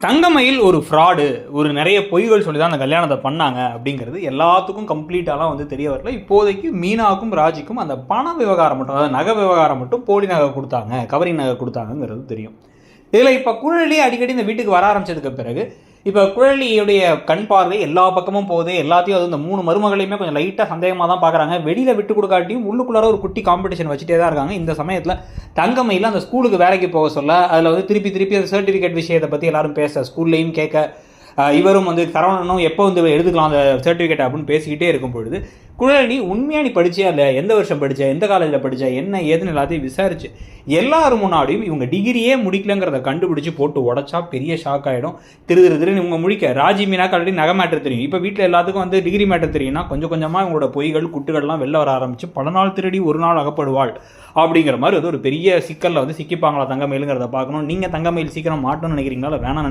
தங்கமயில் ஒரு ஃப்ராடு, ஒரு நிறைய பொய்கள் சொல்லி தான் அந்த கல்யாணத்தை பண்ணாங்க அப்படிங்கிறது எல்லாத்துக்கும் கம்ப்ளீட்டாலாம் தெரிய வரல. இப்போதைக்கு மீனாவுக்கும் ராஜிக்கும் அந்த பண விவகாரம் மட்டும், அதாவது நகை விவகாரம் மட்டும் போலி நகை கொடுத்தாங்க, கவரிங் நகை கொடுத்தாங்கிறது தெரியும். இதில் இப்போ குழலி அடிக்கடி இந்த வீட்டுக்கு வர ஆரம்பிச்சதுக்கு பிறகு இப்போ குழலியுடைய கண் பார்வை எல்லா பக்கமும் போகுது. எல்லாத்தையும் இந்த 3 மருமகளையுமே கொஞ்சம் லைட்டாக சந்தேகமாக தான் பார்க்குறாங்க. வெளியில் விட்டு கொடுக்காட்டியும் உள்ளுக்குள்ளார ஒரு குட்டி காம்படிஷன் வச்சுட்டே தான் இருக்காங்க. இந்த சமயத்தில் தங்கமயில் அந்த ஸ்கூலுக்கு வேலைக்கு போக சொல்ல அதில் திருப்பி அந்த சர்டிஃபிகேட் விஷயத்தை பற்றி எல்லாரும் பேச, ஸ்கூல்லையும் கேட்க, இவரும் சரவணனும் எப்போ எடுத்துக்கலாம் அந்த சர்டிஃபிகேட் அப்படின்னு பேசிக்கிட்டே இருக்கும் பொழுது குழலி உண்மையாக நீ படிச்சியா இல்லை, எந்த வருஷம் படித்த, எந்த காலேஜில் படித்த, என்ன ஏதுன்னு எல்லாத்தையும் விசாரிச்சு எல்லாரும் முன்னாடியும் இவங்க டிகிரியே முடிக்கலங்கிறத கண்டுபிடிச்சி போட்டு உடச்சா பெரிய ஷாக் ஆகிடும். திருன்னு இவங்க முடிக்க ராஜி மீனாக்கு ஆல்ரெடி நகை மேட்டர் தெரியும். இப்போ வீட்டில் எல்லாத்துக்கும் டிகிரி மேட்டர் தெரியும்னா கொஞ்சம் கொஞ்சமாக இவங்களோட பொய்கள் குட்டுகள்லாம் வெளில வர ஆரம்பிச்சு பல நாள் திருடி ஒரு நாள் அகப்படுவாள் அப்படிங்கிற மாதிரி ஒரு பெரிய சிக்கலில் சிக்கிப்பாங்களா தங்கமயிலுங்கிறத பார்க்கணும். நீங்கள் தங்கமயில் சீக்கிரம் மாட்டோம்னு நினைக்கிறீங்களா, வேணாம்